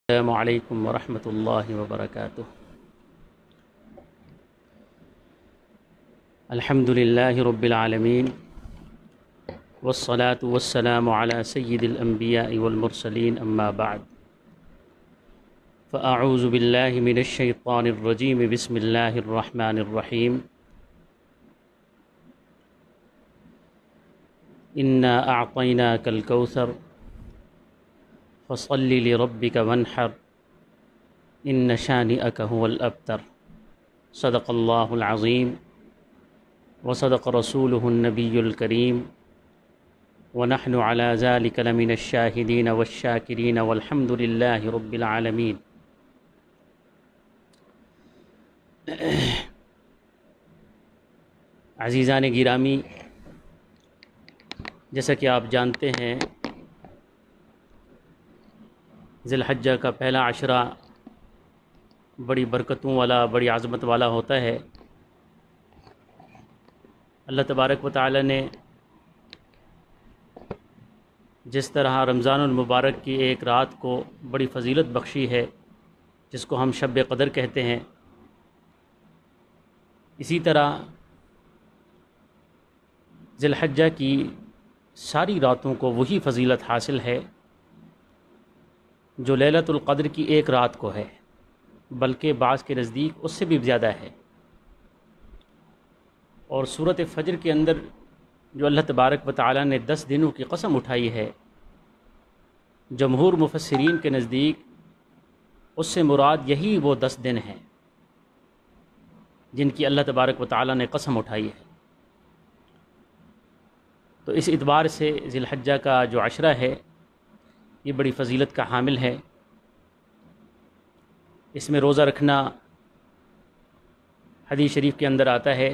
السلام علیکم ورحمۃ اللہ وبرکاتہ۔ الحمد للہ رب العالمین والصلاة والسلام علی سید الانبیاء والمرسلین، اما بعد فاعوذ باللہ من الشیطان الرجیم، بسم اللہ الرحمن الرحیم۔ انا اعطیناک الکوثر فصل لربک وانحر ان شانئک هو الابتر۔ صدق اللہ العظیم وصدق رسولہ النبی الکریم، ونحن على ذلك لمن الشاہدین والشاکرین والحمد للہ رب العالمین۔ عزیزان گرامی، جیسا کہ آپ جانتے ہیں، ذی الحجہ کا پہلا عشرہ بڑی برکتوں والا، بڑی عظمت والا ہوتا ہے۔ اللہ تبارک و تعالی نے جس طرح رمضان المبارک کی ایک رات کو بڑی فضیلت بخشی ہے، جس کو ہم شب قدر کہتے ہیں، اسی طرح ذی الحجہ کی ساری راتوں کو وہی فضیلت حاصل ہے جو لیلۃ القدر کی ایک رات کو ہے، بلکہ بعض کے نزدیک اس سے بھی زیادہ ہے۔ اور سورۃ فجر کے اندر جو اللہ تبارک و تعالی نے 10 دنوں کی قسم اٹھائی ہے، جمہور مفسرین کے نزدیک اس سے مراد یہی وہ 10 دن ہیں جن کی اللہ تبارک و تعالی نے قسم اٹھائی ہے۔ تو اس اعتبار سے ذی الحجہ کا جو عشرہ ہے یہ بڑی فضیلت کا حامل ہے۔ اس میں روزہ رکھنا، حدیث شریف کے اندر آتا ہے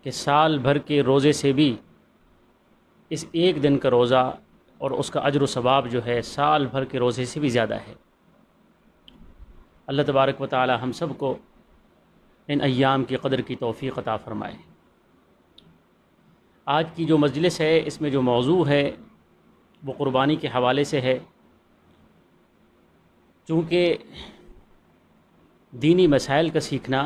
کہ سال بھر کے روزے سے بھی اس ایک دن کا روزہ اور اس کا اجر و ثواب جو ہے سال بھر کے روزے سے بھی زیادہ ہے۔ اللہ تبارک و تعالی ہم سب کو ان ایام کی قدر کی توفیق عطا فرمائے۔ آج کی جو مجلس ہے، اس میں جو موضوع ہے وہ قربانی کے حوالے سے ہے۔ چونکہ دینی مسائل کا سیکھنا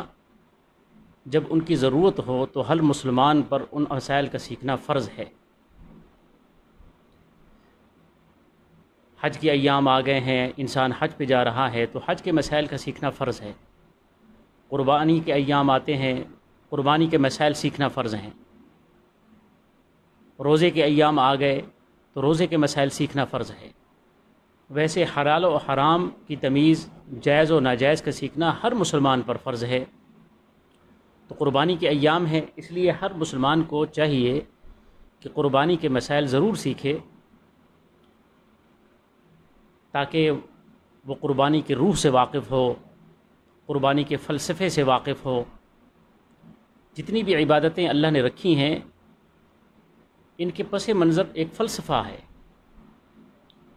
جب ان کی ضرورت ہو تو ہر مسلمان پر ان مسائل کا سیکھنا فرض ہے۔ حج کے ایام آ گئے ہیں، انسان حج پہ جا رہا ہے تو حج کے مسائل کا سیکھنا فرض ہے۔ قربانی کے ایام آتے ہیں، قربانی کے مسائل سیکھنا فرض ہیں۔ روزے کے ایام آ گئے تو روزے کے مسائل سیکھنا فرض ہے۔ ویسے حلال و حرام کی تمیز، جائز و ناجائز کا سیکھنا ہر مسلمان پر فرض ہے۔ تو قربانی کے ایام ہیں، اس لیے ہر مسلمان کو چاہیے کہ قربانی کے مسائل ضرور سیکھے، تاکہ وہ قربانی کی روح سے واقف ہو، قربانی کے فلسفے سے واقف ہو۔ جتنی بھی عبادتیں اللہ نے رکھی ہیں، ان کے پس منظر ایک فلسفہ ہے۔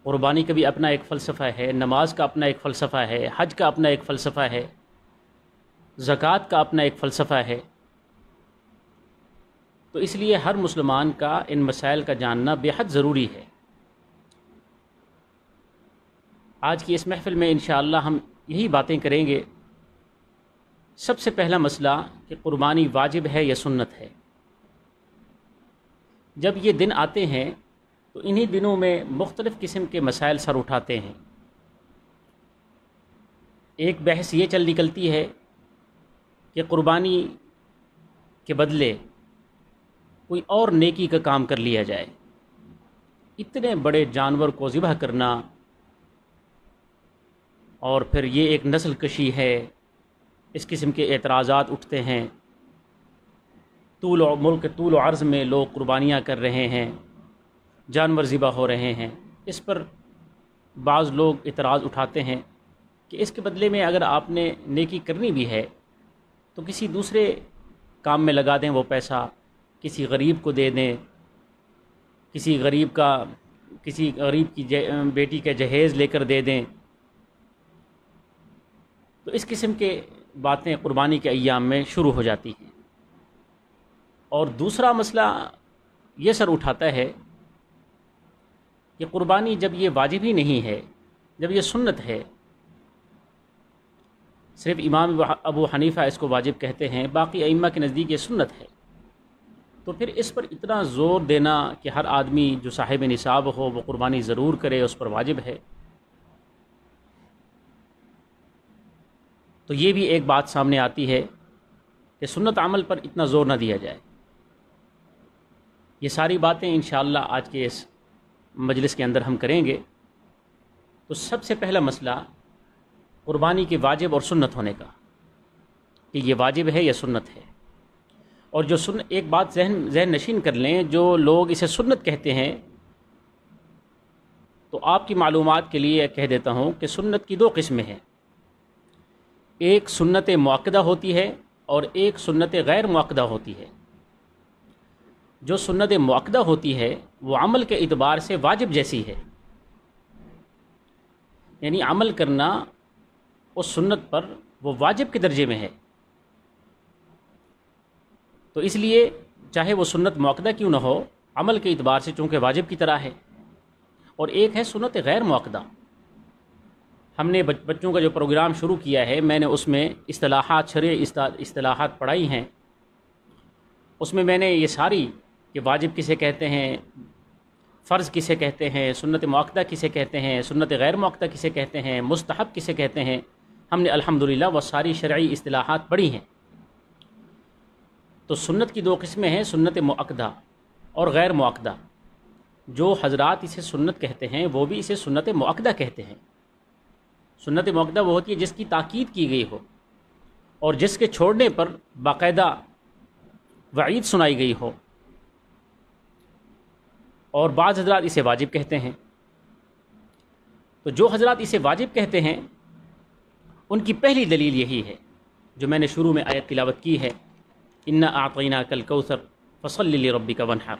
قربانی کا بھی اپنا ایک فلسفہ ہے، نماز کا اپنا ایک فلسفہ ہے، حج کا اپنا ایک فلسفہ ہے، زکوٰۃ کا اپنا ایک فلسفہ ہے۔ تو اس لیے ہر مسلمان کا ان مسائل کا جاننا بے حد ضروری ہے۔ آج کی اس محفل میں انشاءاللہ ہم یہی باتیں کریں گے۔ سب سے پہلا مسئلہ کہ قربانی واجب ہے یا سنت ہے۔ جب یہ دن آتے ہیں تو انہی دنوں میں مختلف قسم کے مسائل سر اٹھاتے ہیں۔ ایک بحث یہ چل نکلتی ہے کہ قربانی کے بدلے کوئی اور نیکی کا کام کر لیا جائے۔ اتنے بڑے جانور کو ذبح کرنا اور پھر یہ ایک نسل کشی ہے، اس قسم کے اعتراضات اٹھتے ہیں۔ ملک طول و عرض میں لوگ قربانیاں کر رہے ہیں، جانور ذبح ہو رہے ہیں۔ اس پر بعض لوگ اعتراض اٹھاتے ہیں کہ اس کے بدلے میں اگر آپ نے نیکی کرنی بھی ہے تو کسی دوسرے کام میں لگا دیں، وہ پیسہ کسی غریب کو دے دیں، کسی غریب کی بیٹی کا جہیز لے کر دے دیں۔ تو اس قسم کے باتیں قربانی کے ایام میں شروع ہو جاتی ہیں۔ اور دوسرا مسئلہ یہ سر اٹھاتا ہے کہ قربانی جب یہ واجب ہی نہیں ہے جب یہ سنت ہے، صرف امام ابو حنیفہ اس کو واجب کہتے ہیں، باقی ائمہ کے نزدیک یہ سنت ہے، تو پھر اس پر اتنا زور دینا کہ ہر آدمی جو صاحب نصاب ہو وہ قربانی ضرور کرے، اس پر واجب ہے، تو یہ بھی ایک بات سامنے آتی ہے کہ سنت عمل پر اتنا زور نہ دیا جائے۔ یہ ساری باتیں انشاءاللہ آج کے اس مجلس کے اندر ہم کریں گے۔ تو سب سے پہلا مسئلہ قربانی کے واجب اور سنت ہونے کا، کہ یہ واجب ہے یا سنت ہے۔ اور جو ایک بات ذہن نشین کر لیں، جو لوگ اسے سنت کہتے ہیں، تو آپ کی معلومات کے لیے کہہ دیتا ہوں کہ سنت کی 2 قسمیں ہیں، ایک سنت مؤکدہ ہوتی ہے اور ایک سنت غیر مؤکدہ ہوتی ہے۔ جو سنت مؤکدہ ہوتی ہے وہ عمل کے اعتبار سے واجب جیسی ہے، یعنی عمل کرنا اس سنت پر وہ واجب کے درجے میں ہے، تو اس لیے چاہے وہ سنت مؤکدہ کیوں نہ ہو، عمل کے اعتبار سے چونکہ واجب کی طرح ہے۔ اور ایک ہے سنت غیر مؤکدہ۔ ہم نے بچوں کا جو پروگرام شروع کیا ہے، میں نے اس میں اصطلاحات، شرعی اصطلاحات پڑھائی ہیں، اس میں نے یہ ساری کہ واجب کسے کہتے ہیں، فرض کسے کہتے ہیں، سنت مؤکدہ کسے کہتے ہیں، سنت غیر مؤکدہ کسے کہتے ہیں، مستحب کسے کہتے ہیں، ہم نے الحمدللہ وہ ساری شرعی اصطلاحات پڑھی ہیں۔ تو سنت کی 2 قسمیں ہیں، سنت مؤکدہ اور غیر مؤکدہ۔ جو حضرات اسے سنت کہتے ہیں وہ بھی اسے سنت مؤکدہ کہتے ہیں۔ سنت مؤکدہ وہ ہوتی ہے جس کی تاکید کی گئی ہو اور جس کے چھوڑنے پر باقاعدہ وعید سنائی گئی ہو، اور بعض حضرات اسے واجب کہتے ہیں۔ تو جو حضرات اسے واجب کہتے ہیں ان کی پہلی دلیل یہی ہے جو میں نے شروع میں آیت تلاوت کی ہے، انا اعطیناک الکوثر فصل لربک وانحر،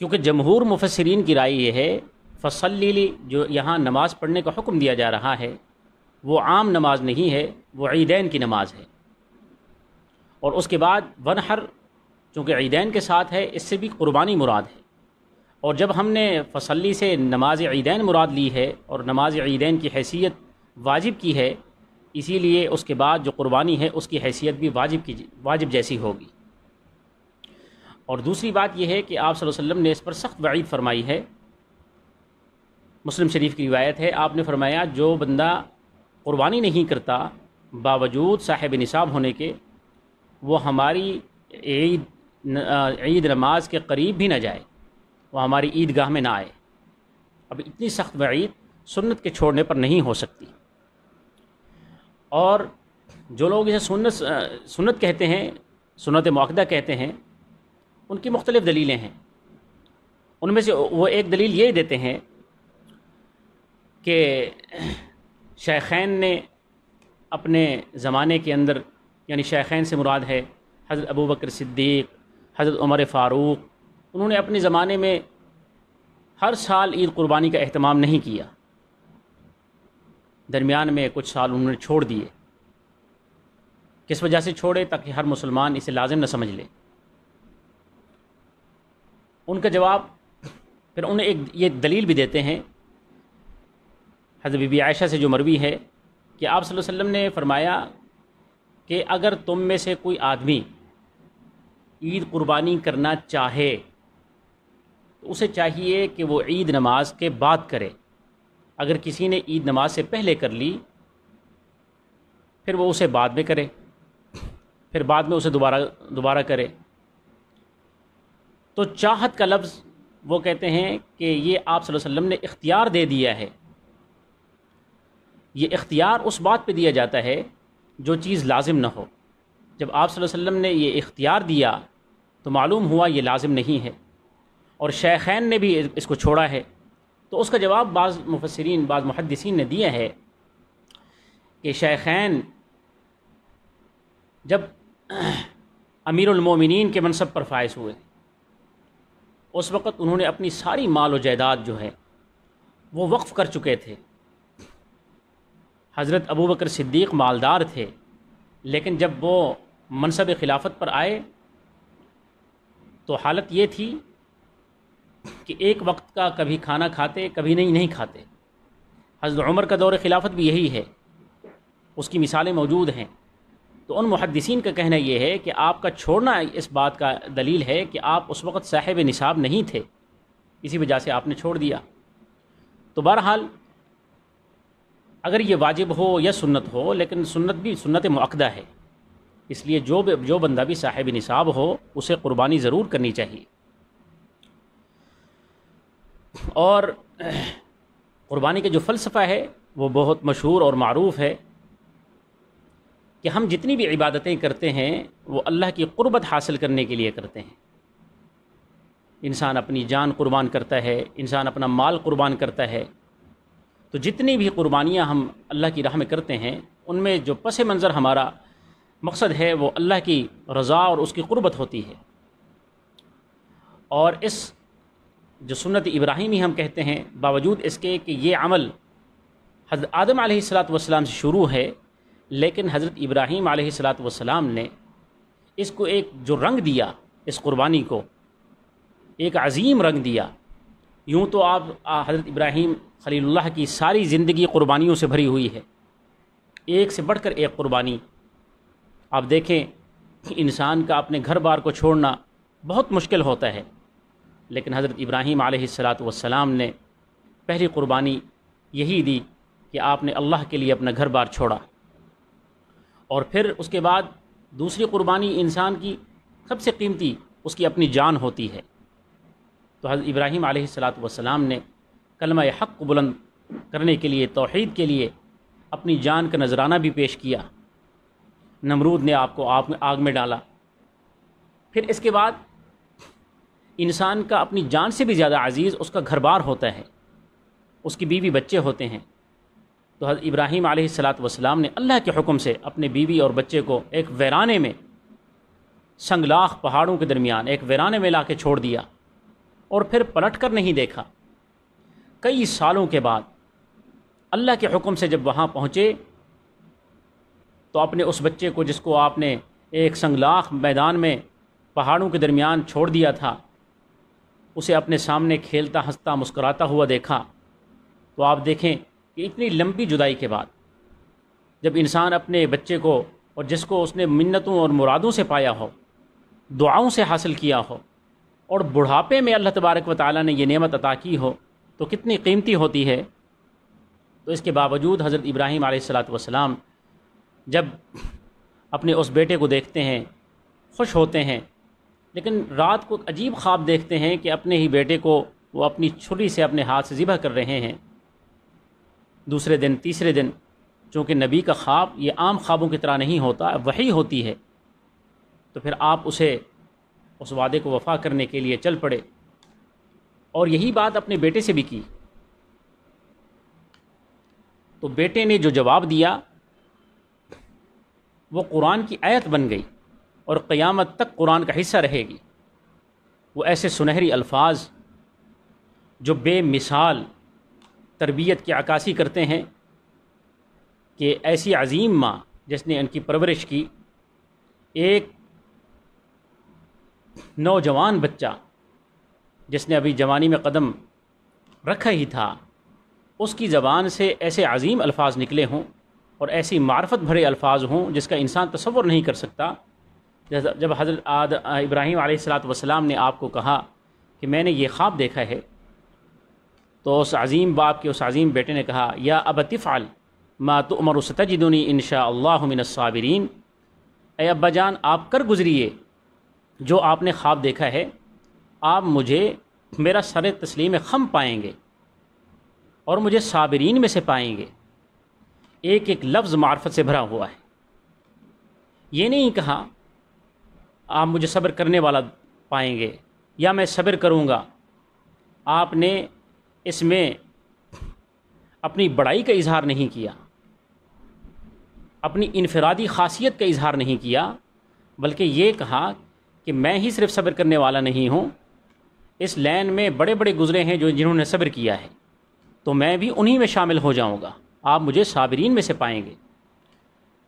کیونکہ جمہور مفسرین کی رائے یہ ہے فصلی، جو یہاں نماز پڑھنے کا حکم دیا جا رہا ہے وہ عام نماز نہیں ہے، وہ عیدین کی نماز ہے، اور اس کے بعد وانحر چونکہ عیدین کے ساتھ ہے، اس سے بھی قربانی مراد ہے۔ اور جب ہم نے فصلی سے نماز عیدین مراد لی ہے اور نماز عیدین کی حیثیت واجب کی ہے، اسی لیے اس کے بعد جو قربانی ہے اس کی حیثیت بھی واجب جیسی ہوگی۔ اور دوسری بات یہ ہے کہ آپ صلی اللہ علیہ وسلم نے اس پر سخت وعید فرمائی ہے۔ مسلم شریف کی روایت ہے، آپ نے فرمایا جو بندہ قربانی نہیں کرتا باوجود صاحب نصاب ہونے کے، وہ ہماری عید نماز کے قریب بھی نہ جائے، وہ ہماری عیدگاہ میں نہ آئے۔ اب اتنی سخت وعید سنت کے چھوڑنے پر نہیں ہو سکتی۔ اور جو لوگ اسے سنت کہتے ہیں، سنت مؤکدہ کہتے ہیں، ان کی مختلف دلیلیں ہیں۔ ان میں سے وہ ایک دلیل یہ دیتے ہیں کہ شیخین نے اپنے زمانے کے اندر، یعنی شیخین سے مراد ہے حضرت ابو بکر صدیق، حضرت عمر فاروق، انہوں نے اپنے زمانے میں ہر سال عید قربانی کا اہتمام نہیں کیا، درمیان میں کچھ سال انہوں نے چھوڑ دیے۔ کس وجہ سے چھوڑے؟ تاکہ ہر مسلمان اسے لازم نہ سمجھ لے۔ ان کا جواب پھر انہیں ایک یہ دلیل بھی دیتے ہیں، حضرت بی بی عائشہ سے جو مروی ہے کہ آپ صلی اللہ علیہ وسلم نے فرمایا کہ اگر تم میں سے کوئی آدمی عید قربانی کرنا چاہے تو اسے چاہیے کہ وہ عید نماز کے بعد کرے۔ اگر کسی نے عید نماز سے پہلے کر لی پھر وہ اسے بعد میں کرے، پھر بعد میں اسے دوبارہ کرے۔ تو چاہت کا لفظ وہ کہتے ہیں کہ یہ آپ صلی اللہ علیہ وسلم نے اختیار دے دیا ہے۔ یہ اختیار اس بات پہ دیا جاتا ہے جو چیز لازم نہ ہو۔ جب آپ صلی اللہ علیہ وسلم نے یہ اختیار دیا تو معلوم ہوا یہ لازم نہیں ہے، اور شیخین نے بھی اس کو چھوڑا ہے۔ تو اس کا جواب بعض مفسرین، بعض محدثین نے دیا ہے کہ شیخین جب امیر المومنین کے منصب پر فائز ہوئے اس وقت انہوں نے اپنی ساری مال و جائیداد جو ہے وہ وقف کر چکے تھے۔ حضرت ابو بکر صدیق مالدار تھے، لیکن جب وہ منصب خلافت پر آئے تو حالت یہ تھی کہ ایک وقت کا کبھی کھانا کھاتے کبھی نہیں کھاتے۔ حضرت عمر کا دور خلافت بھی یہی ہے، اس کی مثالیں موجود ہیں۔ تو ان محدثین کا کہنا یہ ہے کہ آپ کا چھوڑنا اس بات کا دلیل ہے کہ آپ اس وقت صاحب نصاب نہیں تھے، اسی وجہ سے آپ نے چھوڑ دیا۔ تو بہرحال اگر یہ واجب ہو یا سنت ہو، لیکن سنت بھی سنت مؤکدہ ہے، اس لیے جو بندہ بھی صاحب نصاب ہو اسے قربانی ضرور کرنی چاہیے۔ اور قربانی کا جو فلسفہ ہے وہ بہت مشہور اور معروف ہے کہ ہم جتنی بھی عبادتیں کرتے ہیں وہ اللہ کی قربت حاصل کرنے کے لیے کرتے ہیں۔ انسان اپنی جان قربان کرتا ہے، انسان اپنا مال قربان کرتا ہے، تو جتنی بھی قربانیاں ہم اللہ کی راہ میں کرتے ہیں ان میں جو پس منظر ہمارا مقصد ہے وہ اللہ کی رضا اور اس کی قربت ہوتی ہے۔ اور اس جو سنت ابراہیمی ہم کہتے ہیں، باوجود اس کے کہ یہ عمل حضرت آدم علیہ السلام سے شروع ہے، لیکن حضرت ابراہیم علیہ السلام نے اس کو ایک جو رنگ دیا، اس قربانی کو ایک عظیم رنگ دیا۔ یوں تو آپ حضرت ابراہیم خلیل اللہ کی ساری زندگی قربانیوں سے بھری ہوئی ہے، ایک سے بڑھ کر ایک قربانی۔ آپ دیکھیں انسان کا اپنے گھر بار کو چھوڑنا بہت مشکل ہوتا ہے، لیکن حضرت ابراہیم علیہ السلام نے پہلی قربانی یہی دی کہ آپ نے اللہ کے لیے اپنا گھر بار چھوڑا۔ اور پھر اس کے بعد دوسری قربانی انسان کی سب سے قیمتی اس کی اپنی جان ہوتی ہے۔ تو حضرت ابراہیم علیہ السلام نے کلمہ حق کو بلند کرنے کے لیے، توحید کے لیے اپنی جان کا نذرانہ بھی پیش کیا۔ نمرود نے آپ کو آگ میں ڈالا۔ پھر اس کے بعد انسان کا اپنی جان سے بھی زیادہ عزیز اس کا گھر بار ہوتا ہے، اس کی بیوی بچے ہوتے ہیں۔ تو حضرت ابراہیم علیہ السلام نے اللہ کے حکم سے اپنے بیوی اور بچے کو ایک ویرانے میں، سنگلاخ پہاڑوں کے درمیان ایک ویرانے میں لا کے چھوڑ دیا، اور پھر پلٹ کر نہیں دیکھا۔ کئی سالوں کے بعد اللہ کے حکم سے جب وہاں پہنچے تو اپنے اس بچے کو، جس کو آپ نے ایک سنگلاخ میدان میں پہاڑوں کے درمیان چھوڑ دیا تھا، اسے اپنے سامنے کھیلتا ہنستا مسکراتا ہوا دیکھا۔ تو آپ دیکھیں کہ اتنی لمبی جدائی کے بعد جب انسان اپنے بچے کو، اور جس کو اس نے منتوں اور مرادوں سے پایا ہو، دعاؤں سے حاصل کیا ہو، اور بڑھاپے میں اللہ تبارک و تعالیٰ نے یہ نعمت عطا کی ہو، تو کتنی قیمتی ہوتی ہے۔ تو اس کے باوجود حضرت ابراہیم علیہ السلام جب اپنے اس بیٹے کو دیکھتے ہیں خوش ہوتے ہیں، لیکن رات کو عجیب خواب دیکھتے ہیں کہ اپنے ہی بیٹے کو وہ اپنی چھری سے اپنے ہاتھ سے ذبح کر رہے ہیں۔ دوسرے دن، تیسرے دن، چونکہ نبی کا خواب یہ عام خوابوں کی طرح نہیں ہوتا، وحی ہوتی ہے، تو پھر آپ اسے اس وعدے کو وفا کرنے کے لیے چل پڑے، اور یہی بات اپنے بیٹے سے بھی کی۔ تو بیٹے نے جو جواب دیا وہ قرآن کی آیت بن گئی، اور قیامت تک قرآن کا حصہ رہے گی۔ وہ ایسے سنہری الفاظ جو بے مثال تربیت کی عکاسی کرتے ہیں کہ ایسی عظیم ماں جس نے ان کی پرورش کی، ایک نوجوان بچہ جس نے ابھی جوانی میں قدم رکھا ہی تھا، اس کی زبان سے ایسے عظیم الفاظ نکلے ہوں اور ایسی معرفت بھرے الفاظ ہوں جس کا انسان تصور نہیں کر سکتا۔ جب حضرت ابراہیم علیہ السلام نے آپ کو کہا کہ میں نے یہ خواب دیکھا ہے، تو اس عظیم باپ کے اس عظیم بیٹے نے کہا، یا ابت افعل ما تؤمر ستجدنی ان شاء اللہ من الصابرین، اے ابا جان آپ کر گزریے جو آپ نے خواب دیکھا ہے، آپ مجھے میرا سر تسلیم خم پائیں گے اور مجھے صابرین میں سے پائیں گے۔ ایک ایک لفظ معرفت سے بھرا ہوا ہے۔ یہ نہیں کہا آپ مجھے صبر کرنے والا پائیں گے یا میں صبر کروں گا، آپ نے اس میں اپنی بڑائی کا اظہار نہیں کیا، اپنی انفرادی خاصیت کا اظہار نہیں کیا، بلکہ یہ کہا کہ میں ہی صرف صبر کرنے والا نہیں ہوں، اس لین میں بڑے بڑے گزرے ہیں جنہوں نے صبر کیا ہے، تو میں بھی انہی میں شامل ہو جاؤں گا، آپ مجھے صابرین میں سے پائیں گے۔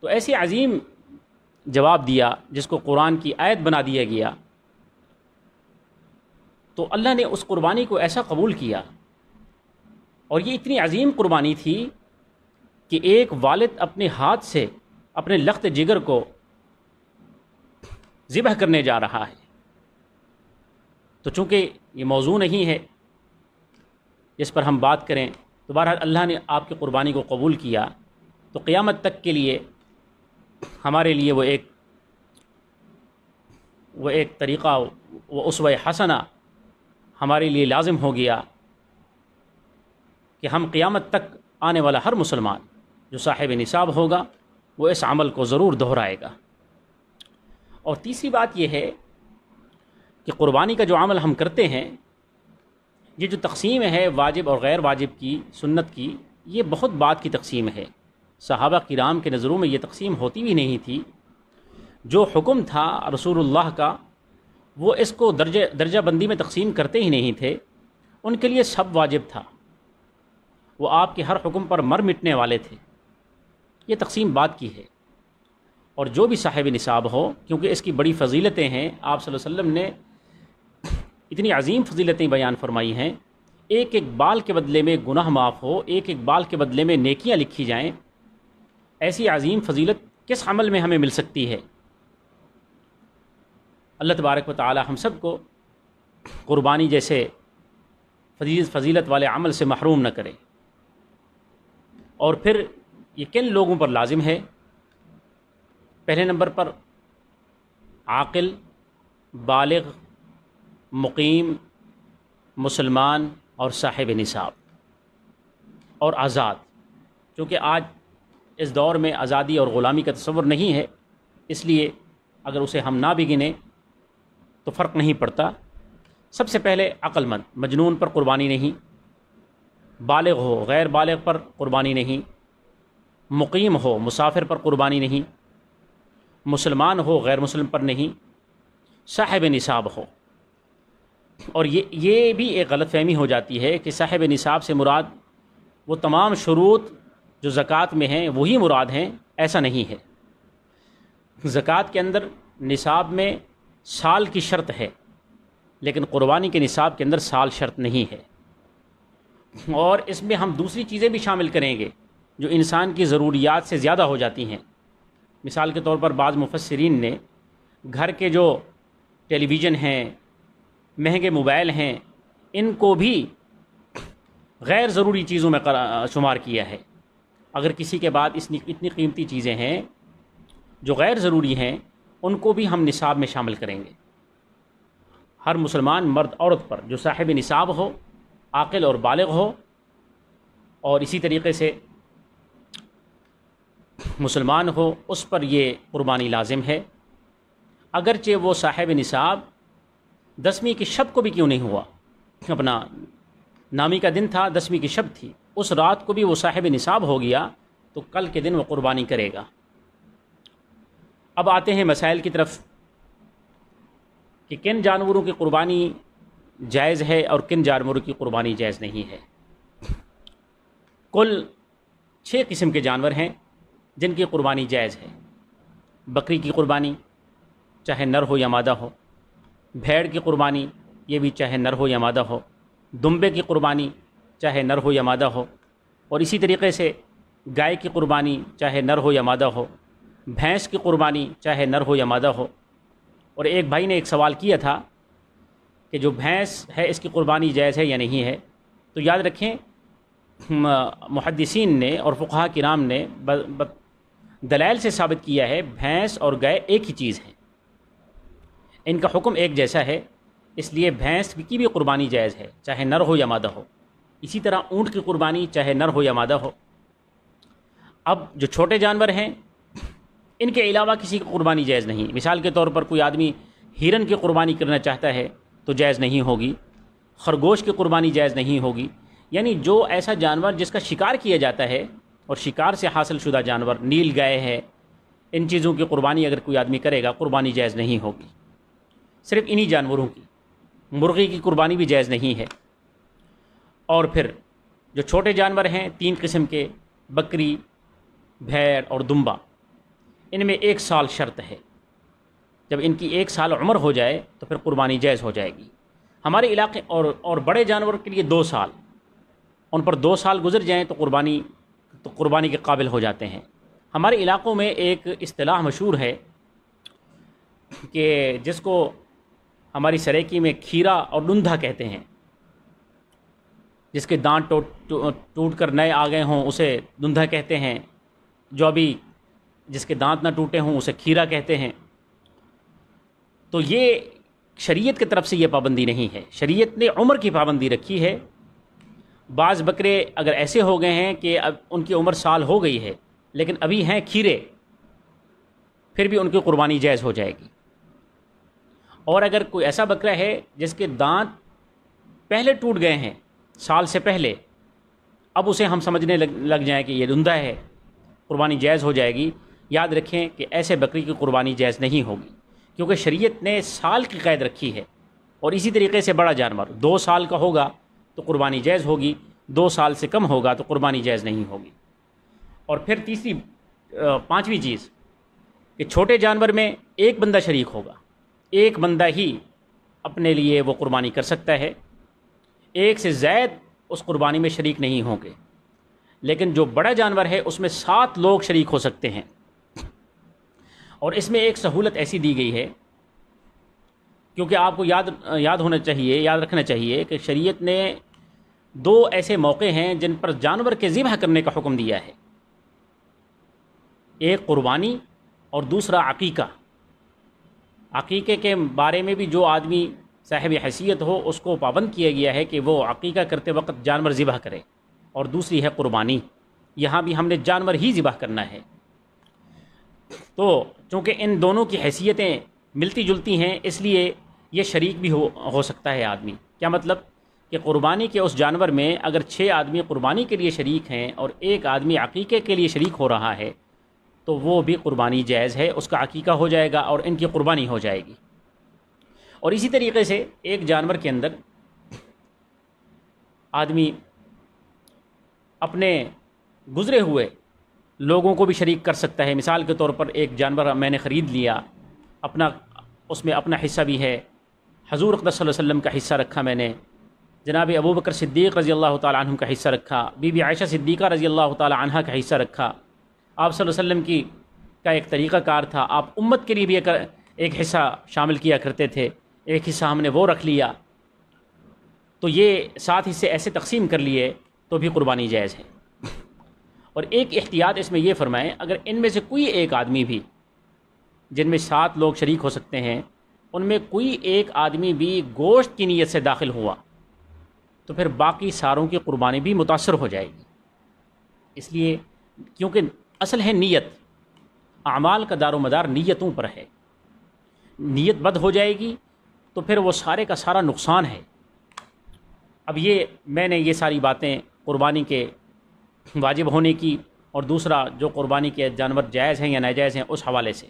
تو ایسی عظیم جواب دیا جس کو قرآن کی آیت بنا دیا گیا۔ تو اللہ نے اس قربانی کو ایسا قبول کیا، اور یہ اتنی عظیم قربانی تھی کہ ایک والد اپنے ہاتھ سے اپنے لخت جگر کو ذبح کرنے جا رہا ہے۔ تو چونکہ یہ موضوع نہیں ہے جس پر ہم بات کریں، تو بہرحال اللہ نے آپ کی قربانی کو قبول کیا، تو قیامت تک کے لیے ہمارے لیے وہ ایک طریقہ، وہ اسوہ حسنہ ہمارے لیے لازم ہو گیا کہ ہم قیامت تک آنے والا ہر مسلمان جو صاحب نصاب ہوگا وہ اس عمل کو ضرور دہرائے گا۔ اور تیسری بات یہ ہے کہ قربانی کا جو عمل ہم کرتے ہیں، یہ جو تقسیم ہے واجب اور غیر واجب کی، سنت کی، یہ بہت بعد کی تقسیم ہے۔ صحابہ کرام کے نظروں میں یہ تقسیم ہوتی بھی نہیں تھی۔ جو حکم تھا رسول اللہ کا، وہ اس کو درجہ بندی میں تقسیم کرتے ہی نہیں تھے، ان کے لیے سب واجب تھا، وہ آپ کے ہر حکم پر مر مٹنے والے تھے۔ یہ تقسیم بعد کی ہے۔ اور جو بھی صاحب نصاب ہو، کیونکہ اس کی بڑی فضیلتیں ہیں، آپ صلی اللہ علیہ وسلم نے اتنی عظیم فضیلتیں بیان فرمائی ہیں، ایک ایک بال کے بدلے میں گناہ معاف ہو، ایک ایک بال کے بدلے میں نیکیاں لکھی جائیں، ایسی عظیم فضیلت کس عمل میں ہمیں مل سکتی ہے؟ اللہ تبارک و تعالی ہم سب کو قربانی جیسے فضیلت والے عمل سے محروم نہ کرے۔ اور پھر یہ کن لوگوں پر لازم ہے؟ پہلے نمبر پر عاقل، بالغ، مقیم، مسلمان اور صاحب نصاب اور آزاد۔ چونکہ آج اس دور میں آزادی اور غلامی کا تصور نہیں ہے، اس لیے اگر اسے ہم نہ بھی گنیں تو فرق نہیں پڑتا۔ سب سے پہلے عقل مند، مجنون پر قربانی نہیں، بالغ ہو، غیر بالغ پر قربانی نہیں، مقیم ہو، مسافر پر قربانی نہیں، مسلمان ہو، غیر مسلم پر نہیں، صاحب نصاب ہو۔ اور یہ بھی ایک غلط فہمی ہو جاتی ہے کہ صاحب نصاب سے مراد وہ تمام شروط جو زکوٰۃ میں ہیں وہی مراد ہیں، ایسا نہیں ہے۔ زکوٰۃ کے اندر نصاب میں سال کی شرط ہے، لیکن قربانی کے نصاب کے اندر سال شرط نہیں ہے۔ اور اس میں ہم دوسری چیزیں بھی شامل کریں گے جو انسان کی ضروریات سے زیادہ ہو جاتی ہیں۔ مثال کے طور پر بعض مفسرین نے گھر کے جو ٹیلی ویژن ہیں، مہنگے موبائل ہیں، ان کو بھی غیر ضروری چیزوں میں شمار کیا ہے۔ اگر کسی کے بعد اتنی قیمتی چیزیں ہیں جو غیر ضروری ہیں، ان کو بھی ہم نصاب میں شامل کریں گے۔ ہر مسلمان مرد عورت پر جو صاحب نصاب ہو، عاقل اور بالغ ہو، اور اسی طریقے سے مسلمان ہو، اس پر یہ قربانی لازم ہے، اگرچہ وہ صاحب نصاب 10ویں کی شب کو بھی کیوں نہیں ہوا۔ اپنا نامی کا دن تھا، 10ویں کی شب تھی، اس رات کو بھی وہ صاحب نصاب ہو گیا تو کل کے دن وہ قربانی کرے گا۔ اب آتے ہیں مسائل کی طرف کہ کن جانوروں کی قربانی جائز ہے اور کن جانوروں کی قربانی جائز نہیں ہے۔ کل 6 قسم کے جانور ہیں جن کی قربانی جائز ہے۔ بکری کی قربانی چاہے نر ہو یا مادہ ہو، بھیڑ کی قربانی یہ بھی چاہے نر ہو یا مادہ ہو، دمبے کی قربانی چاہے نر ہو یا مادہ ہو، اور اسی طریقے سے گائے کی قربانی چاہے نر ہو یا مادہ ہو، بھینس کی قربانی چاہے نر ہو یا مادہ ہو۔ اور ایک بھائی نے ایک سوال کیا تھا کہ جو بھینس ہے اس کی قربانی جائز ہے یا نہیں ہے، تو یاد رکھیں محدثین نے اور فقہاء کرام نے دلائل سے ثابت کیا ہے بھینس اور گائے ایک ہی چیز ہے، ان کا حکم ایک جیسا ہے، اس لیے بھینس کی بھی قربانی جائز ہے چاہے نر ہو یا مادہ ہو۔ اسی طرح اونٹ کی قربانی چاہے نر ہو یا مادہ ہو۔ اب جو چھوٹے جانور ہیں ان کے علاوہ کسی کی قربانی جائز نہیں۔ مثال کے طور پر کوئی آدمی ہرن کی قربانی کرنا چاہتا ہے تو جائز نہیں ہوگی، خرگوش کی قربانی جائز نہیں ہوگی۔ یعنی جو ایسا جانور جس کا شکار کیا جاتا ہے اور شکار سے حاصل شدہ جانور، نیل گائے ہے، ان چیزوں کی قربانی اگر کوئی آدمی کرے گا قربانی جائز نہیں ہوگی۔ صرف انہی جانوروں کی، مرغی کی قربانی بھی جائز نہیں ہے۔ اور پھر جو چھوٹے جانور ہیں 3 قسم کے، بکری، بھیڑ اور دمبا، ان میں 1 سال شرط ہے۔ جب ان کی 1 سال عمر ہو جائے تو پھر قربانی جائز ہو جائے گی۔ ہمارے علاقے اور بڑے جانور کے لیے 2 سال، ان پر 2 سال گزر جائیں تو قربانی کے قابل ہو جاتے ہیں۔ ہمارے علاقوں میں ایک اصطلاح مشہور ہے کہ جس کو ہماری سریکی میں کھیرا اور لندھا کہتے ہیں، جس کے دانت ٹوٹ کر نئے آ گئے ہوں اسے لندھا کہتے ہیں، جو ابھی جس کے دانت نہ ٹوٹے ہوں اسے کھیرا کہتے ہیں۔ تو یہ شریعت کی طرف سے یہ پابندی نہیں ہے، شریعت نے عمر کی پابندی رکھی ہے۔ بعض بکرے اگر ایسے ہو گئے ہیں کہ اب ان کی عمر سال ہو گئی ہے لیکن ابھی ہیں کھیرے، پھر بھی ان کی قربانی جائز ہو جائے گی۔ اور اگر کوئی ایسا بکرا ہے جس کے دانت پہلے ٹوٹ گئے ہیں سال سے پہلے، اب اسے ہم سمجھنے لگ جائیں کہ یہ لندھا ہے، قربانی جائز ہو جائے گی، یاد رکھیں کہ ایسے بکری کی قربانی جائز نہیں ہوگی، کیونکہ شریعت نے سال کی قید رکھی ہے۔ اور اسی طریقے سے بڑا جانور 2 سال کا ہوگا تو قربانی جائز ہوگی، 2 سال سے کم ہوگا تو قربانی جائز نہیں ہوگی۔ اور پھر پانچویں چیز کہ چھوٹے جانور میں ایک بندہ شریک ہوگا، ایک بندہ ہی اپنے لیے وہ قربانی کر سکتا ہے، ایک سے زائد اس قربانی میں شریک نہیں ہوں گے۔ لیکن جو بڑا جانور ہے اس میں 7 لوگ شریک ہو سکتے ہیں۔ اور اس میں ایک سہولت ایسی دی گئی ہے، کیونکہ آپ کو یاد رکھنا چاہیے کہ شریعت نے 2 ایسے موقع ہیں جن پر جانور کے ذبح کرنے کا حکم دیا ہے، ایک قربانی اور دوسرا عقیقہ۔ عقیقے کے بارے میں بھی جو آدمی صاحب حیثیت ہو اس کو پابند کیا گیا ہے کہ وہ عقیقہ کرتے وقت جانور ذبح کرے، اور دوسری ہے قربانی، یہاں بھی ہم نے جانور ہی ذبح کرنا ہے۔ تو چونکہ ان دونوں کی حیثیتیں ملتی جلتی ہیں اس لیے یہ شریک بھی ہو سکتا ہے آدمی۔ کیا مطلب کہ قربانی کے اس جانور میں اگر 6 آدمی قربانی کے لیے شریک ہیں اور ایک آدمی عقیقے کے لیے شریک ہو رہا ہے تو وہ بھی قربانی جائز ہے، اس کا عقیقہ ہو جائے گا اور ان کی قربانی ہو جائے گی۔ اور اسی طریقے سے ایک جانور کے اندر آدمی اپنے گزرے ہوئے لوگوں کو بھی شریک کر سکتا ہے۔ مثال کے طور پر ایک جانور میں نے خرید لیا، اس میں اپنا حصہ بھی ہے، حضور اقدس صلی اللہ علیہ وسلم کا حصہ رکھا، میں نے جناب ابو بکر صدیق رضی اللہ تعالی عنہ کا حصہ رکھا، بی بی عائشہ صدیقہ رضی اللہ تعالی عنہ کا حصہ رکھا، آپ صلی اللہ علیہ وسلم کا ایک طریقہ کار تھا، آپ امت کے لیے بھی ایک حصہ شامل کیا کرتے تھے، ایک حصہ ہم نے وہ رکھ لیا، تو یہ 7 حصے ایسے تقسیم کر لیے تو بھی قربانی جائز ہے۔ اور ایک احتیاط اس میں یہ فرمائیں، اگر ان میں سے کوئی ایک آدمی بھی، جن میں 7 لوگ شریک ہو سکتے ہیں، ان میں کوئی ایک آدمی بھی گوشت کی نیت سے داخل ہوا تو پھر باقی ساروں کی قربانی بھی متاثر ہو جائے گی۔ اس لیے کیونکہ اصل ہے نیت، اعمال کا دار و مدار نیتوں پر ہے، نیت بد ہو جائے گی تو پھر وہ سارے کا سارا نقصان ہے۔ اب میں نے یہ ساری باتیں قربانی کے واجب ہونے کی اور دوسرا جو قربانی کے جانور جائز ہیں یا ناجائز ہیں اس حوالے سے،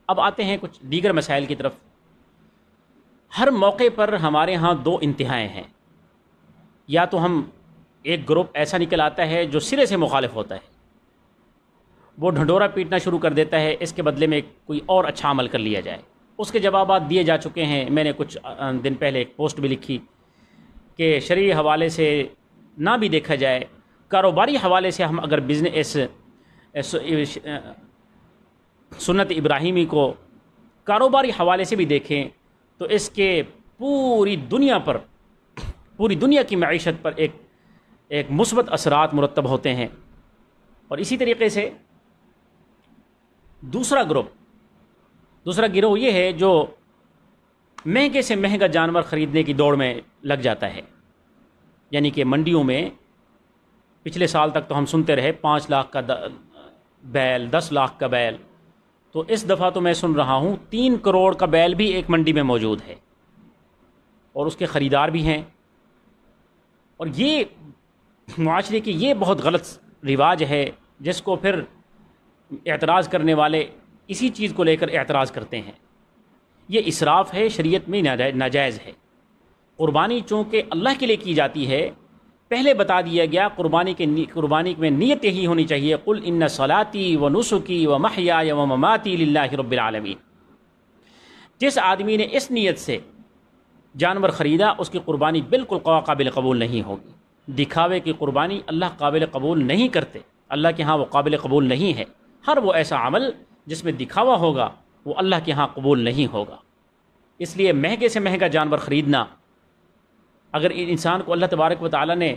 اب آتے ہیں کچھ دیگر مسائل کی طرف۔ ہر موقع پر ہمارے ہاں 2 انتہائیں ہیں، یا تو ایک گروپ ایسا نکل آتا ہے جو سرے سے مخالف ہوتا ہے، وہ ڈھنڈورا پیٹنا شروع کر دیتا ہے اس کے بدلے میں کوئی اور اچھا عمل کر لیا جائے۔ اس کے جوابات دیے جا چکے ہیں، میں نے کچھ دن پہلے ایک پوسٹ بھی لکھی کہ شرعی حوالے سے نہ بھی دیکھا جائے، کاروباری حوالے سے ہم اگر بزنس سنت ابراہیمی کو کاروباری حوالے سے بھی دیکھیں تو اس کے پوری دنیا کی معیشت پر ایک مثبت اثرات مرتب ہوتے ہیں۔ اور اسی طریقے سے دوسرا گروہ یہ ہے جو مہنگے سے مہنگا جانور خریدنے کی دوڑ میں لگ جاتا ہے، یعنی کہ منڈیوں میں پچھلے سال تک تو ہم سنتے رہے 5 لاکھ کا بیل، 10 لاکھ کا بیل، تو اس دفعہ تو میں سن رہا ہوں 3 کروڑ کا بیل بھی ایک منڈی میں موجود ہے اور اس کے خریدار بھی ہیں۔ اور یہ معاشرے کی یہ بہت غلط رواج ہے جس کو پھر اعتراض کرنے والے اسی چیز کو لے کر اعتراض کرتے ہیں۔ یہ اسراف ہے، شریعت میں ناجائز ہے۔ قربانی چونکہ اللہ کے لیے کی جاتی ہے، پہلے بتا دیا گیا قربانی میں نیت یہی ہونی چاہیے، قل ان صلاتی و نسکی و محیای و مماتی للہ رب العالمین۔ جس آدمی نے اس نیت سے جانور خریدا اس کی قربانی بالکل قابل قبول نہیں ہوگی۔ دکھاوے کی قربانی اللہ قابل قبول نہیں کرتے، اللہ کے ہاں وہ قابل قبول نہیں ہے۔ ہر وہ ایسا عمل جس میں دکھاوا ہوگا وہ اللہ کے ہاں قبول نہیں ہوگا۔ اس لیے مہنگے سے مہنگا جانور خریدنا، اگر انسان کو اللہ تبارک و تعالیٰ نے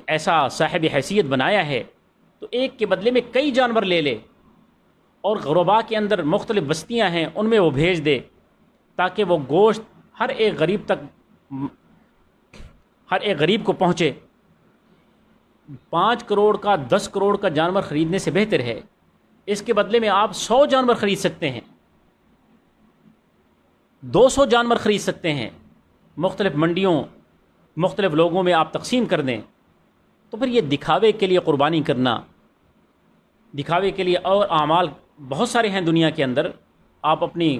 ایسا صاحب حیثیت بنایا ہے تو ایک کے بدلے میں کئی جانور لے لے، اور غربا کے اندر مختلف بستیاں ہیں ان میں وہ بھیج دے، تاکہ وہ گوشت ہر ایک غریب کو پہنچے۔ 5 کروڑ کا 10 کروڑ کا جانور خریدنے سے بہتر ہے اس کے بدلے میں آپ 100 جانور خرید سکتے ہیں، 200 جانور خرید سکتے ہیں، مختلف منڈیوں مختلف لوگوں میں آپ تقسیم کر دیں۔ تو پھر یہ دکھاوے کے لیے قربانی کرنا، دکھاوے کے لیے اور اعمال بہت سارے ہیں دنیا کے اندر۔ آپ اپنی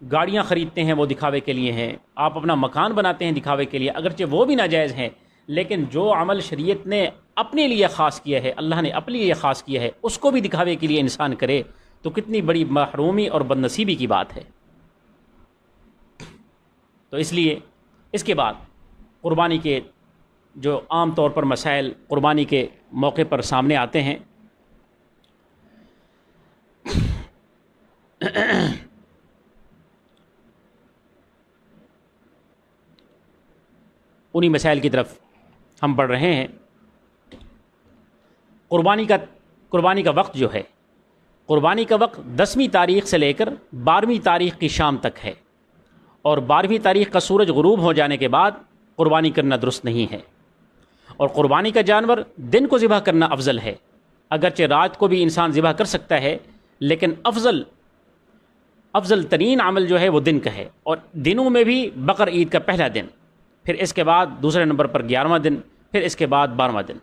گاڑیاں خریدتے ہیں وہ دکھاوے کے لیے ہیں، آپ اپنا مکان بناتے ہیں دکھاوے کے لیے، اگرچہ وہ بھی ناجائز ہیں، لیکن جو عمل شریعت نے اپنے لیے خاص کیا ہے، اللہ نے اپنے لیے خاص کیا ہے، اس کو بھی دکھاوے کے لیے انسان کرے تو کتنی بڑی محرومی اور بد نصیبی کی بات ہے۔ تو اس لیے اس کے بعد قربانی کے جو عام طور پر مسائل قربانی کے موقع پر سامنے آتے ہیں، انہی مسائل کی طرف ہم بڑھ رہے ہیں۔ قربانی کا وقت جو ہے، قربانی کا وقت 10ویں تاریخ سے لے کر 12ویں تاریخ کی شام تک ہے، اور 12ویں تاریخ کا سورج غروب ہو جانے کے بعد قربانی کرنا درست نہیں ہے۔ اور قربانی کا جانور دن کو ذبح کرنا افضل ہے، اگرچہ رات کو بھی انسان ذبح کر سکتا ہے، لیکن افضل ترین عمل جو ہے وہ دن کا ہے۔ اور دنوں میں بھی بقر عید کا پہلا دن، پھر اس کے بعد دوسرے نمبر پر 11واں دن، پھر اس کے بعد 12واں دن۔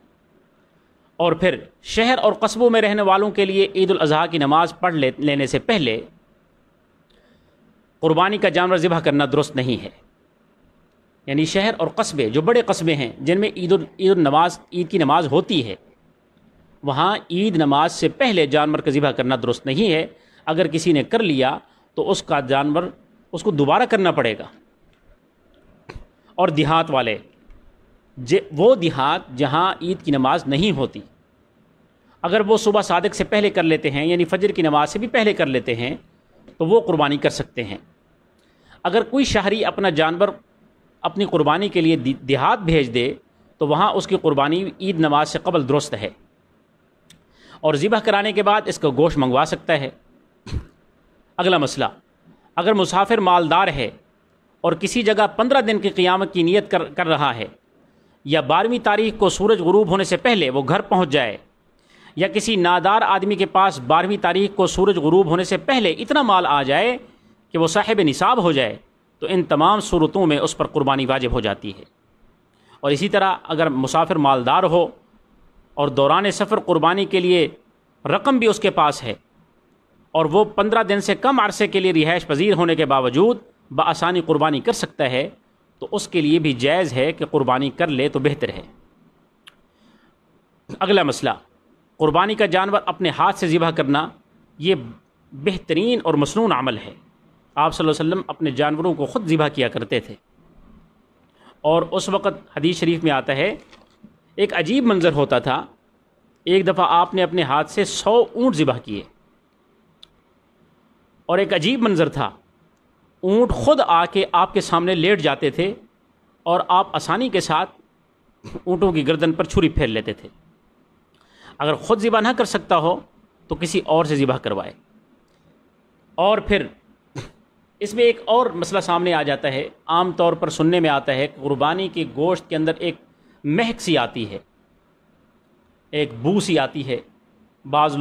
اور پھر شہر اور قصبوں میں رہنے والوں کے لیے عید الاضحیٰ کی نماز پڑھ لینے سے پہلے قربانی کا جانور ذبح کرنا درست نہیں ہے۔ یعنی شہر اور قصبے، جو بڑے قصبے ہیں جن میں عید کی نماز ہوتی ہے، وہاں عید نماز سے پہلے جانور کا ذبح کرنا درست نہیں ہے۔ اگر کسی نے کر لیا تو اس کا جانور اس کو دوبارہ کرنا پڑے گا۔ اور دیہات والے، وہ دیہات جہاں عید کی نماز نہیں ہوتی، اگر وہ صبح صادق سے پہلے کر لیتے ہیں، یعنی فجر کی نماز سے بھی پہلے کر لیتے ہیں، تو وہ قربانی کر سکتے ہیں۔ اگر کوئی شہری اپنا جانور اپنی قربانی کے لیے دیہات بھیج دے تو وہاں اس کی قربانی عید نماز سے قبل درست ہے، اور ذبح کرانے کے بعد اس کا گوشت منگوا سکتا ہے۔ اگلا مسئلہ، اگر مسافر مالدار ہے اور کسی جگہ 15 دن کی قیامت کی نیت کر رہا ہے، یا 12ویں تاریخ کو سورج غروب ہونے سے پہلے وہ گھر پہنچ جائے، یا کسی نادار آدمی کے پاس 12ویں تاریخ کو سورج غروب ہونے سے پہلے اتنا مال آ جائے کہ وہ صاحب نصاب ہو جائے، تو ان تمام صورتوں میں اس پر قربانی واجب ہو جاتی ہے۔ اور اسی طرح اگر مسافر مالدار ہو اور دوران سفر قربانی کے لیے رقم بھی اس کے پاس ہے، اور وہ 15 دن سے کم عرصے کے لیے رہائش پذیر ہونے کے باوجود بآسانی قربانی کر سکتا ہے، تو اس کے لیے بھی جائز ہے کہ قربانی کر لے تو بہتر ہے۔ اگلا مسئلہ، قربانی کا جانور اپنے ہاتھ سے ذبح کرنا، یہ بہترین اور مسنون عمل ہے۔ آپ صلی اللہ علیہ وسلم اپنے جانوروں کو خود ذبح کیا کرتے تھے، اور اس وقت حدیث شریف میں آتا ہے ایک عجیب منظر ہوتا تھا۔ ایک دفعہ آپ نے اپنے ہاتھ سے 100 اونٹ ذبح کیے، اور ایک عجیب منظر تھا، اونٹ خود آ کے آپ کے سامنے لیٹ جاتے تھے، اور آپ آسانی کے ساتھ اونٹوں کی گردن پر چھری پھیر لیتے تھے۔ اگر خود ذبح نہ کر سکتا ہو تو کسی اور سے ذبح کروائے۔ اور پھر اس میں ایک اور مسئلہ سامنے آ جاتا ہے، عام طور پر سننے میں آتا ہے کہ قربانی کے گوشت کے اندر ایک مہک سی آتی ہے، ایک بو سی آتی ہے۔ بعض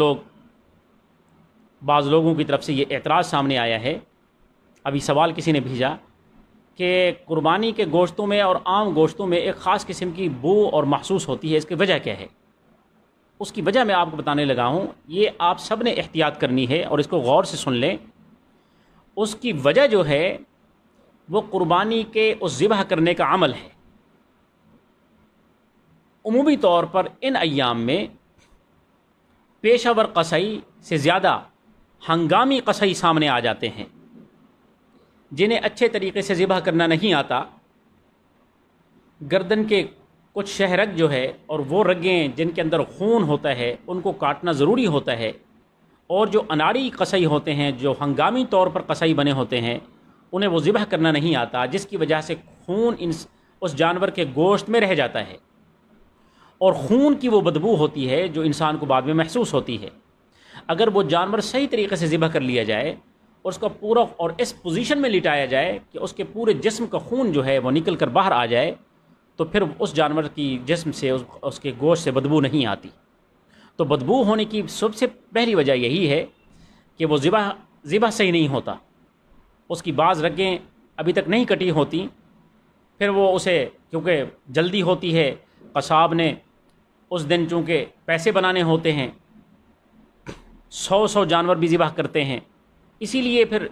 لوگوں کی طرف سے یہ اعتراض سامنے آیا ہے، ابھی سوال کسی نے بھیجا کہ قربانی کے گوشتوں میں اور عام گوشتوں میں ایک خاص قسم کی بو اور محسوس ہوتی ہے، اس کی وجہ کیا ہے؟ اس کی وجہ میں آپ کو بتانے لگا ہوں، یہ آپ سب نے احتیاط کرنی ہے اور اس کو غور سے سن لیں۔ اس کی وجہ جو ہے وہ قربانی کے اس ذبح کرنے کا عمل ہے۔ عمومی طور پر ان ایام میں پیشہ ور قصائی سے زیادہ ہنگامی قصائی سامنے آ جاتے ہیں۔ جنہیں اچھے طریقے سے ذبح کرنا نہیں آتا، گردن کے کچھ شہرگ جو ہے اور وہ رگیں جن کے اندر خون ہوتا ہے ان کو کاٹنا ضروری ہوتا ہے، اور جو اناڑی قصئی ہوتے ہیں، جو ہنگامی طور پر قصئی بنے ہوتے ہیں، انہیں وہ ذبح کرنا نہیں آتا، جس کی وجہ سے خون اس جانور کے گوشت میں رہ جاتا ہے، اور خون کی وہ بدبو ہوتی ہے جو انسان کو بعد میں محسوس ہوتی ہے۔ اگر وہ جانور صحیح طریقے سے ذبح کر لیا جائے اور اس کا پورا اور اس پوزیشن میں لٹایا جائے کہ اس کے پورے جسم کا خون جو ہے وہ نکل کر باہر آ جائے، تو پھر اس جانور کی جسم سے اس کے گوشت سے بدبو نہیں آتی۔ تو بدبو ہونے کی سب سے پہلی وجہ یہی ہے کہ وہ ذبح صحیح نہیں ہوتا، اس کی بعض رگیں ابھی تک نہیں کٹی ہوتی، پھر وہ اسے کیونکہ جلدی ہوتی ہے، قصاب نے اس دن چونکہ پیسے بنانے ہوتے ہیں، 100 جانور بھی ذبح کرتے ہیں، اسی لیے پھر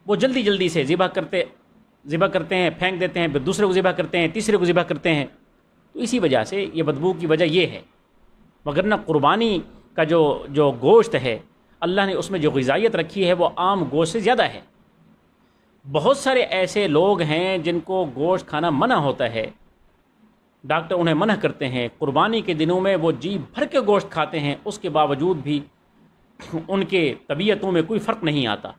وہ جلدی سے ذبح کرتے ہیں، پھینک دیتے ہیں، پھر دوسرے کو ذبح کرتے ہیں، تیسرے کو ذبح کرتے ہیں، تو اسی وجہ سے یہ بدبو کی وجہ یہ ہے۔ وگرنہ قربانی کا جو گوشت ہے، اللہ نے اس میں جو غذائیت رکھی ہے وہ عام گوشت سے زیادہ ہے۔ بہت سارے ایسے لوگ ہیں جن کو گوشت کھانا منع ہوتا ہے، ڈاکٹر انہیں منع کرتے ہیں، قربانی کے دنوں میں وہ جی بھر کے گوشت کھاتے ہیں، اس کے باوجود بھی ان کے طبیعتوں میں کوئی فرق نہیں آتا۔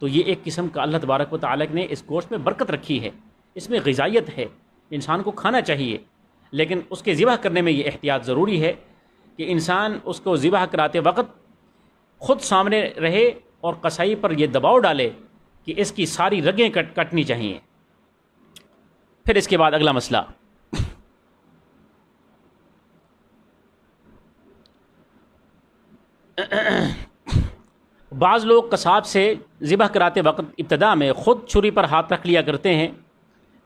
تو یہ ایک قسم کا اللہ تبارک و تعالیٰ نے اس گوشت میں برکت رکھی ہے، اس میں غذائیت ہے، انسان کو کھانا چاہیے، لیکن اس کے ذبح کرنے میں یہ احتیاط ضروری ہے کہ انسان اس کو ذبح کراتے وقت خود سامنے رہے اور قصائی پر یہ دباؤ ڈالے کہ اس کی ساری رگیں کٹنی چاہیے۔ پھر اس کے بعد اگلا مسئلہ، بعض لوگ قصاب سے ذبح کراتے وقت ابتدا میں خود چھری پر ہاتھ رکھ لیا کرتے ہیں۔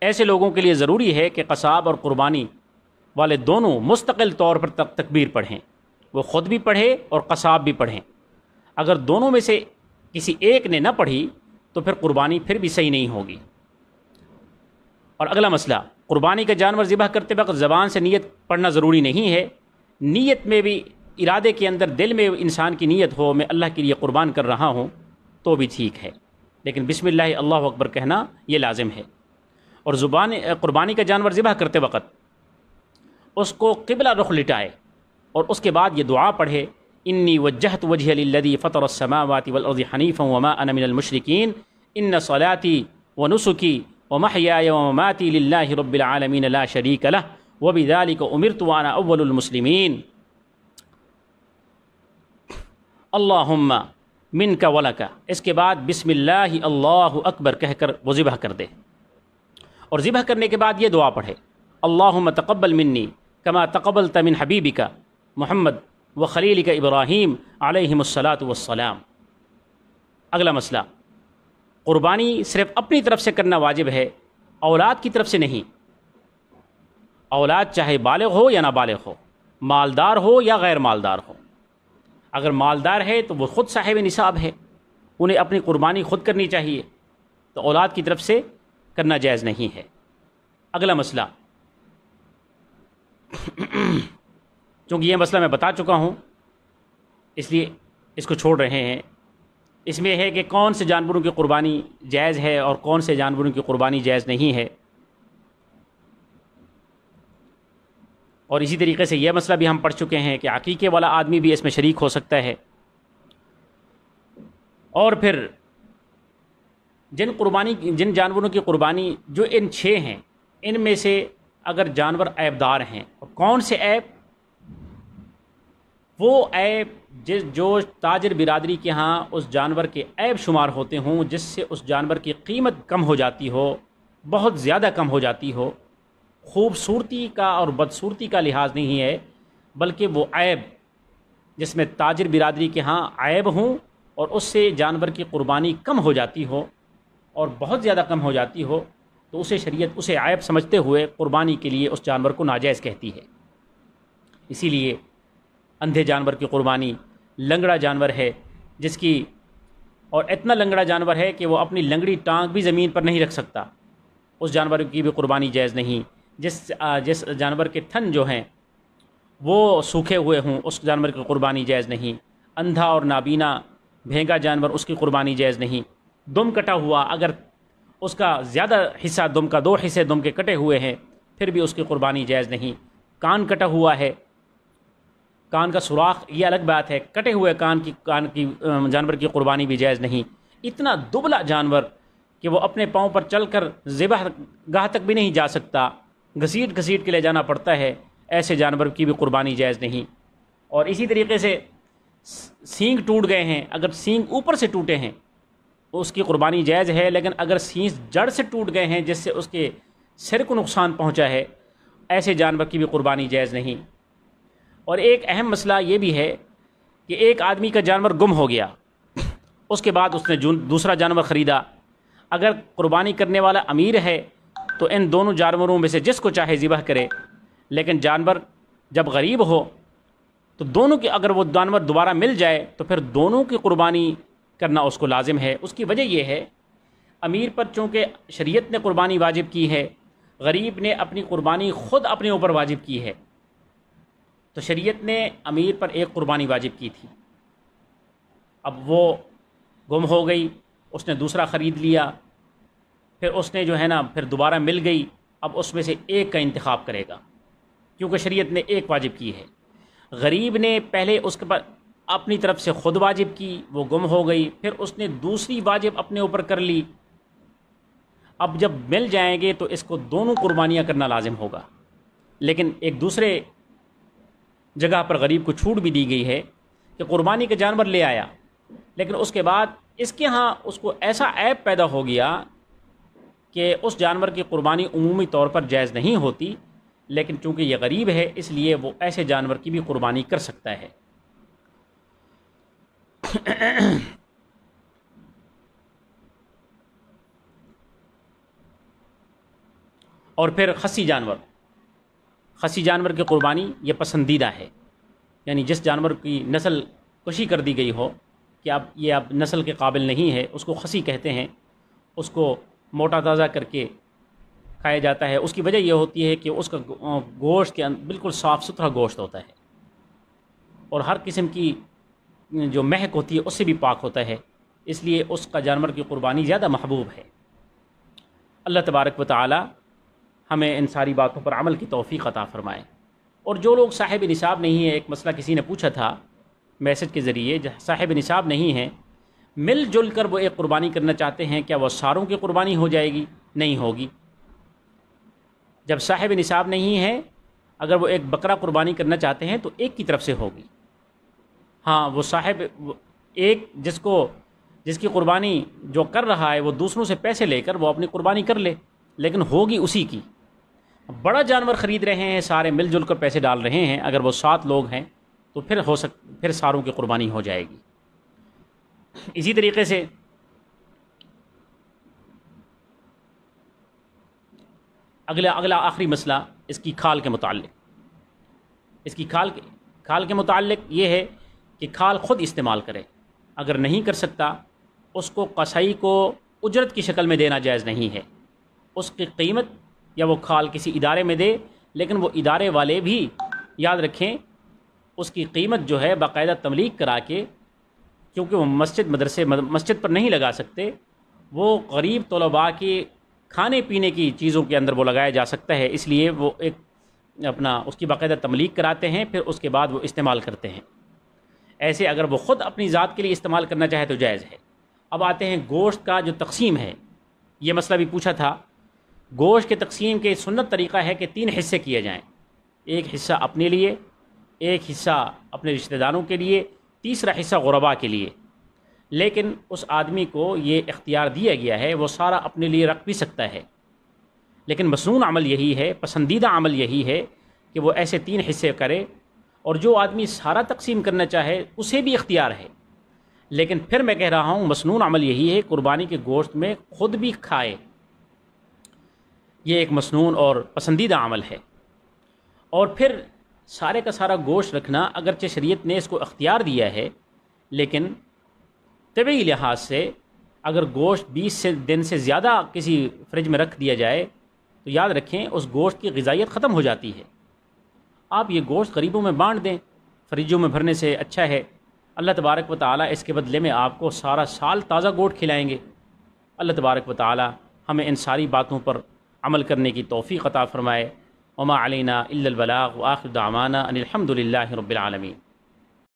ایسے لوگوں کے لیے ضروری ہے کہ قصاب اور قربانی والے دونوں مستقل طور پر تکبیر پڑھیں، وہ خود بھی پڑھے اور قصاب بھی پڑھیں۔ اگر دونوں میں سے کسی ایک نے نہ پڑھی تو پھر قربانی پھر بھی صحیح نہیں ہوگی۔ اور اگلا مسئلہ، قربانی کا جانور ذبح کرتے وقت زبان سے نیت پڑھنا ضروری نہیں ہے۔ نیت میں بھی ارادے کے اندر دل میں انسان کی نیت ہو میں اللہ کے لیے قربان کر رہا ہوں تو بھی ٹھیک ہے، لیکن بسم اللہ اللہ اکبر کہنا یہ لازم ہے۔ اور قربانی کا جانور ذبح کرتے وقت اس کو قبلہ رخ لٹائے اور اس کے بعد یہ دعا پڑھے، انی وجہت وجہ للذی فطر السماوات والارض حنیفا وما انا من المشرکین ان صلاتی ونسکی ومحیای ومماتی للہ رب العالمین لا شریک لہ وبذالک امرت وانا اول المسلمین اللہم منک ولک۔ اس کے بعد بسم اللہ اللہ اکبر کہہ کر وہ ذبح کر دے، اور ذبح کرنے کے بعد یہ دعا پڑھے، اللہم تقبل منی کما تقبلت من حبیبک محمد وخلیلک ابراہیم علیہم الصلاۃ والسلام۔ اگلا مسئلہ، قربانی صرف اپنی طرف سے کرنا واجب ہے، اولاد کی طرف سے نہیں۔ اولاد چاہے بالغ ہو یا نابالغ ہو، مالدار ہو یا غیر مالدار ہو، اگر مالدار ہے تو وہ خود صاحب نصاب ہے، انہیں اپنی قربانی خود کرنی چاہیے، تو اولاد کی طرف سے کرنا جائز نہیں ہے۔ اگلا مسئلہ، چونکہ یہ مسئلہ میں بتا چکا ہوں اس لیے اس کو چھوڑ رہے ہیں، اس میں ہے کہ کون سے جانوروں کی قربانی جائز ہے اور کون سے جانوروں کی قربانی جائز نہیں ہے، اور اسی طریقے سے یہ مسئلہ بھی ہم پڑھ چکے ہیں کہ عقیقے والا آدمی بھی اس میں شریک ہو سکتا ہے۔ اور پھر جن جانوروں کی قربانی جو ان 6 ہیں، ان میں سے اگر جانور عیب دار ہیں، اور کون سے عیب؟ وہ عیب جو تاجر برادری کے ہاں اس جانور کے عیب شمار ہوتے ہوں، جس سے اس جانور کی قیمت کم ہو جاتی ہو، بہت زیادہ کم ہو جاتی ہو، خوبصورتی کا اور بدصورتی کا لحاظ نہیں ہے، بلکہ وہ عیب جس میں تاجر برادری کے ہاں عیب ہوں اور اس سے جانور کی قربانی کم ہو جاتی ہو اور بہت زیادہ کم ہو جاتی ہو، تو اسے شریعت اسے عیب سمجھتے ہوئے قربانی کے لیے اس جانور کو ناجائز کہتی ہے۔ اسی لیے اندھے جانور کی قربانی، لنگڑا جانور ہے جس کی، اور اتنا لنگڑا جانور ہے کہ وہ اپنی لنگڑی ٹانگ بھی زمین پر نہیں رکھ سکتا، اس جانور کی بھی قربانی جائز نہیں۔ جس جانور کے تھن جو ہیں وہ سوکھے ہوئے ہوں، اس جانور کی قربانی جائز نہیں۔ اندھا اور نابینا بھینگا جانور، اس کی قربانی جائز نہیں۔ دم کٹا ہوا، اگر اس کا زیادہ حصہ دم کا، 2 حصے دم کے کٹے ہوئے ہیں، پھر بھی اس کی قربانی جائز نہیں۔ کان کٹا ہوا ہے، کان کا سوراخ، یہ الگ بات ہے، کٹے ہوئے کان کی جانور کی قربانی بھی جائز نہیں۔ اتنا دبلا جانور کہ وہ اپنے پاؤں پر چل کر ذبح گاہ تک بھی نہیں جا سکتا، گھسیٹ گھسیٹ کے لے جانا پڑتا ہے، ایسے جانور کی بھی قربانی جائز نہیں۔ اور اسی طریقے سے سینگ ٹوٹ گئے ہیں، اگر سینگ اوپر سے ٹوٹے ہیں اس کی قربانی جائز ہے، لیکن اگر سینگ جڑ سے ٹوٹ گئے ہیں جس سے اس کے سر کو نقصان پہنچا ہے، ایسے جانور کی بھی قربانی جائز نہیں۔ اور ایک اہم مسئلہ یہ بھی ہے کہ ایک آدمی کا جانور گم ہو گیا، اس کے بعد اس نے دوسرا جانور خریدا، اگر قربانی کرنے والا امیر ہے تو ان دونوں جانوروں میں سے جس کو چاہے ذبح کرے، لیکن جانور جب غریب ہو تو دونوں کی، اگر وہ جانور دوبارہ مل جائے تو پھر دونوں کی قربانی کرنا اس کو لازم ہے۔ اس کی وجہ یہ ہے، امیر پر چونکہ شریعت نے قربانی واجب کی ہے، غریب نے اپنی قربانی خود اپنے اوپر واجب کی ہے، تو شریعت نے امیر پر ایک قربانی واجب کی تھی، اب وہ گم ہو گئی، اس نے دوسرا خرید لیا، پھر اس نے جو ہے نا پھر دوبارہ مل گئی، اب اس میں سے ایک کا انتخاب کرے گا کیونکہ شریعت نے ایک واجب کی ہے۔ غریب نے پہلے اس کے پر اپنی طرف سے خود واجب کی، وہ گم ہو گئی، پھر اس نے دوسری واجب اپنے اوپر کر لی، اب جب مل جائیں گے تو اس کو دونوں قربانیاں کرنا لازم ہوگا۔ لیکن ایک دوسرے جگہ پر غریب کو چھوٹ بھی دی گئی ہے کہ قربانی کا جانور لے آیا، لیکن اس کے بعد اس کے ہاں اس کو ایسا عیب پیدا ہو گیا کہ اس جانور کی قربانی عمومی طور پر جائز نہیں ہوتی، لیکن چونکہ یہ غریب ہے اس لیے وہ ایسے جانور کی بھی قربانی کر سکتا ہے۔ اور پھر خصی جانور کی قربانی یہ پسندیدہ ہے، یعنی جس جانور کی نسل کشی کر دی گئی ہو کہ اب نسل کے قابل نہیں ہے، اس کو خصی کہتے ہیں، اس کو موٹا تازہ کر کے کھایا جاتا ہے۔ اس کی وجہ یہ ہوتی ہے کہ اس کا گوشت کے بالکل صاف ستھرا گوشت ہوتا ہے اور ہر قسم کی جو مہک ہوتی ہے اس سے بھی پاک ہوتا ہے، اس لیے اس کا جانور کی قربانی زیادہ محبوب ہے۔ اللہ تبارک و تعالی ہمیں ان ساری باتوں پر عمل کی توفیق عطا فرمائے۔ اور جو لوگ صاحب نصاب نہیں ہیں، ایک مسئلہ کسی نے پوچھا تھا میسج کے ذریعے، صاحب نصاب نہیں ہیں، مل جل کر وہ ایک قربانی کرنا چاہتے ہیں، کیا وہ ساروں کی قربانی ہو جائے گی؟ نہیں ہوگی۔ جب صاحب نصاب نہیں ہے، اگر وہ ایک بکرا قربانی کرنا چاہتے ہیں تو ایک کی طرف سے ہوگی۔ ہاں، وہ صاحب ایک جس کی قربانی جو کر رہا ہے وہ دوسروں سے پیسے لے کر وہ اپنی قربانی کر لے، لیکن ہوگی اسی کی۔ بڑا جانور خرید رہے ہیں، سارے مل جل کر پیسے ڈال رہے ہیں، اگر وہ 7 لوگ ہیں تو پھر ساروں کی قربانی ہو جائے گی۔ اسی طریقے سے اگلا آخری مسئلہ اس کی کھال کے متعلق، اس کی کھال کے متعلق یہ ہے کہ کھال خود استعمال کرے، اگر نہیں کر سکتا اس کو قصائی کو اجرت کی شکل میں دینا جائز نہیں ہے، اس کی قیمت یا وہ کھال کسی ادارے میں دے، لیکن وہ ادارے والے بھی یاد رکھیں اس کی قیمت جو ہے باقاعدہ تملیغ کرا کے، کیونکہ وہ مسجد پر نہیں لگا سکتے، وہ غریب طلباء کے کھانے پینے کی چیزوں کے اندر وہ لگایا جا سکتا ہے، اس لیے وہ اس کی باقاعدہ تملیغ کراتے ہیں، پھر اس کے بعد وہ استعمال کرتے ہیں۔ ایسے اگر وہ خود اپنی ذات کے لیے استعمال کرنا چاہے تو جائز ہے۔ اب آتے ہیں گوشت کا جو تقسیم ہے، یہ مسئلہ بھی پوچھا تھا۔ گوشت کے تقسیم کے سنت طریقہ ہے کہ 3 حصے کیے جائیں، ایک حصہ اپنے لیے، ایک حصہ اپنے رشتہ داروں کے لیے، تیسرا حصہ غرباء کے لیے۔ لیکن اس آدمی کو یہ اختیار دیا گیا ہے، وہ سارا اپنے لیے رکھ بھی سکتا ہے، لیکن مسنون عمل یہی ہے، پسندیدہ عمل یہی ہے کہ وہ ایسے 3 حصے کرے، اور جو آدمی سارا تقسیم کرنا چاہے اسے بھی اختیار ہے، لیکن پھر میں کہہ رہا ہوں مسنون عمل یہی ہے قربانی کے گوشت میں خود بھی کھائے، یہ ایک مسنون اور پسندیدہ عمل ہے۔ اور پھر سارے کا سارا گوشت رکھنا، اگرچہ شریعت نے اس کو اختیار دیا ہے، لیکن طبعی لحاظ سے اگر گوشت 20 دن سے زیادہ کسی فریج میں رکھ دیا جائے تو یاد رکھیں اس گوشت کی غذائیت ختم ہو جاتی ہے۔ آپ یہ گوشت غریبوں میں بانٹ دیں، فریجوں میں بھرنے سے اچھا ہے، اللہ تبارک و تعالیٰ اس کے بدلے میں آپ کو سارا سال تازہ گوشت کھلائیں گے۔ اللہ تبارک و تعالی ہمیں ان ساری باتوں پر عمل کرنے کی توفیق عطا فرمائے۔ وما علینا الا البلاغ وآخر دعوانا ان الحمد للہ رب العالمین۔